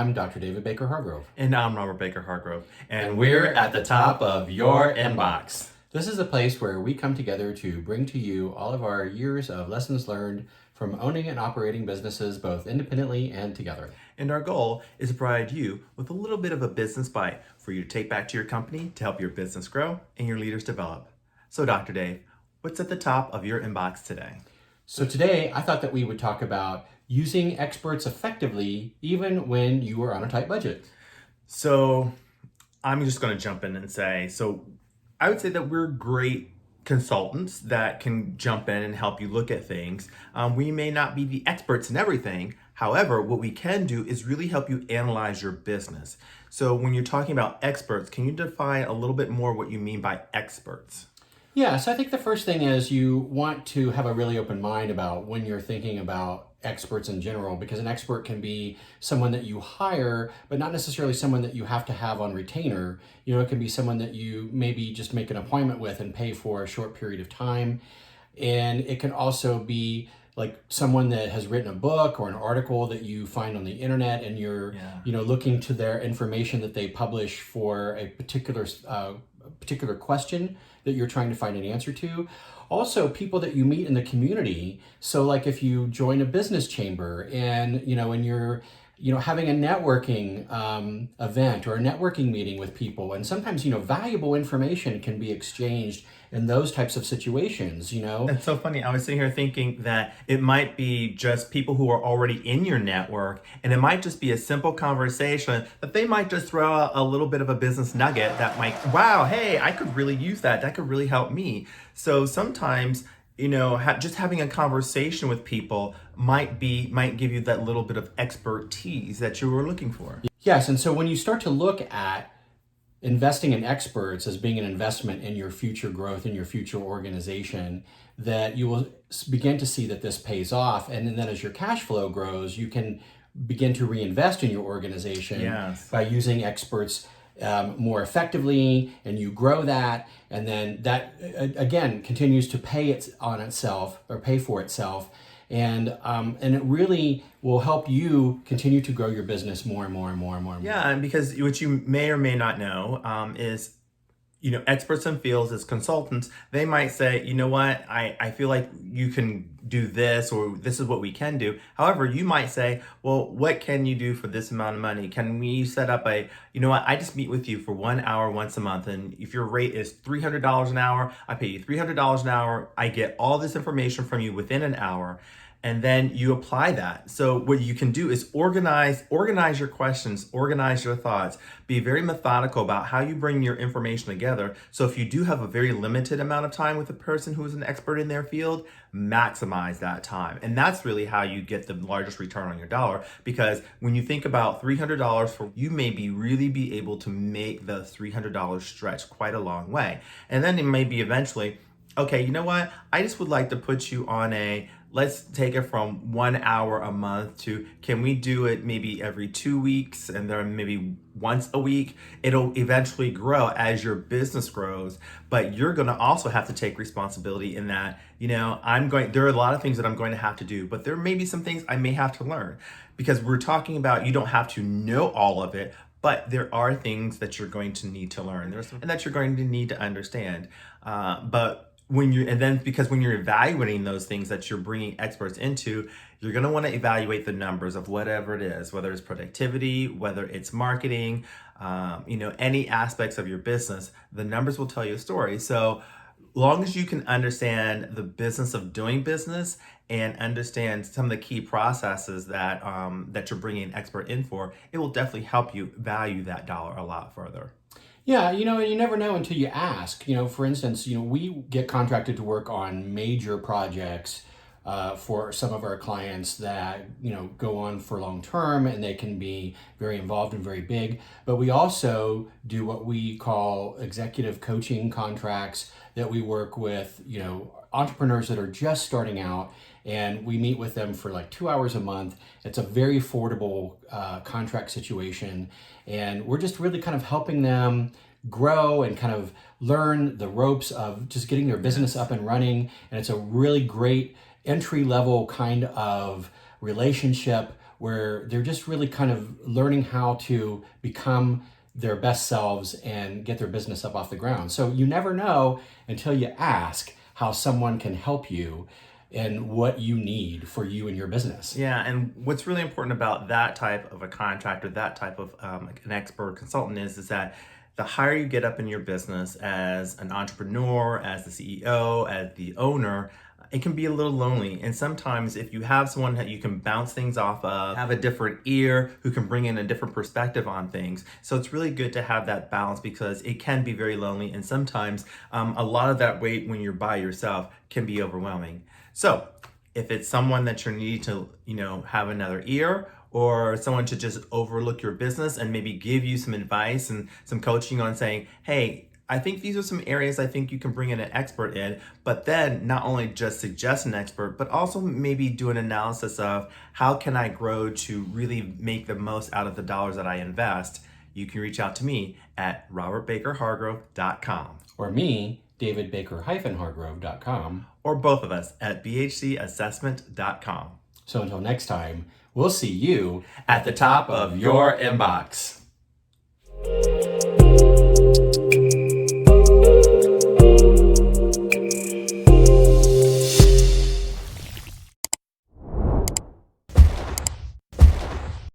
I'm Dr. David Baker Hargrove. And I'm Robert Baker Hargrove. And we're at the top of your inbox. This is a place where we come together to bring to you all of our years of lessons learned from owning and operating businesses both independently and together. And our goal is to provide you with a little bit of a business bite for you to take back to your company to help your business grow and your leaders develop. So, Dr. Dave, what's at the top of your inbox today? So today, I thought that we would talk about using experts effectively even when you are on a tight budget. So, I'm just going to jump in and say, I would say that we're great consultants that can jump in and help you look at things. We may not be the experts in everything. However, what we can do is really help you analyze your business. So when you're talking about experts, can you define a little bit more what you mean by experts? Yeah, so I think the first thing is you want to have a really open mind about when you're thinking about experts in general, because an expert can be someone that you hire, but not necessarily someone that you have to have on retainer. You know, it can be someone that you maybe just make an appointment with and pay for a short period of time. And it can also be like someone that has written a book or an article that you find on the internet, and you're looking to their information that they publish for a particular question that you're trying to find an answer to. Also, people that you meet in the community. So like if you join a business chamber and you're having a networking event or a networking meeting with people, and sometimes valuable information can be exchanged in those types of situations. It's so funny. I was sitting here thinking that it might be just people who are already in your network, and it might just be a simple conversation that they might just throw out a little bit of a business nugget that might, wow, hey, I could really use that. That could really help me. So sometimes, just having a conversation with people might give you that little bit of expertise that you were looking for. Yes, and so when you start to look at investing in experts as being an investment in your future growth, in your future organization, that you will begin to see that this pays off. And then as your cash flow grows, you can begin to reinvest in your organization by using experts more effectively, and you grow that, and then that again continues to pay for itself, and it really will help you continue to grow your business more and more and more and more. Yeah, and because what you may or may not know is, experts in fields as consultants, they might say, you know what, I feel like you can do this, or this is what we can do. However, you might say, well, what can you do for this amount of money? Can we set up I just meet with you for 1 hour once a month, and if your rate is $300 an hour, I pay you $300 an hour. I get all this information from you within an hour. And then you apply that. So what you can do is organize your questions, organize your thoughts, be very methodical about how you bring your information together. So if you do have a very limited amount of time with a person who is an expert in their field, maximize that time. And that's really how you get the largest return on your dollar, because when you think about $300 you may really be able to make the $300 stretch quite a long way. And then it may be eventually, okay, you know what? I just would like to put you on let's take it from 1 hour a month to, can we do it maybe every 2 weeks, and then maybe once a week? It'll eventually grow as your business grows, but you're going to also have to take responsibility in that, there are a lot of things that I'm going to have to do, but there may be some things I may have to learn, because we're talking about, you don't have to know all of it, but there are things that you're going to need to learn and that you're going to need to understand. When you're evaluating those things that you're bringing experts into, you're going to want to evaluate the numbers of whatever it is, whether it's productivity, whether it's marketing, any aspects of your business. The numbers will tell you a story. So long as you can understand the business of doing business and understand some of the key processes that you're bringing an expert in for, it will definitely help you value that dollar a lot further. Yeah, and you never know until you ask. For instance, we get contracted to work on major projects for some of our clients that, go on for long term, and they can be very involved and very big. But we also do what we call executive coaching contracts, that we work with, entrepreneurs that are just starting out, and we meet with them for like 2 hours a month. It's a very affordable contract situation, and we're just really kind of helping them grow and kind of learn the ropes of just getting their business up and running. And it's a really great entry level kind of relationship where they're just really kind of learning how to become their best selves and get their business up off the ground. So you never know until you ask how someone can help you and what you need for you and your business. Yeah, and what's really important about that type of a contractor, that type of an expert consultant is that the higher you get up in your business as an entrepreneur, as the CEO, as the owner, it can be a little lonely. And sometimes if you have someone that you can bounce things off of, have a different ear who can bring in a different perspective on things. So it's really good to have that balance because it can be very lonely. And sometimes a lot of that weight when you're by yourself can be overwhelming. So if it's someone that you're needing to, have another ear, or someone to just overlook your business and maybe give you some advice and some coaching on saying, hey, I think these are some areas I think you can bring in an expert in, but then not only just suggest an expert, but also maybe do an analysis of how can I grow to really make the most out of the dollars that I invest. You can reach out to me at robertbakerhargrove.com. Or me, davidbaker-hargrove.com. Or both of us at bhcassessment.com. So until next time, we'll see you at the top of your inbox.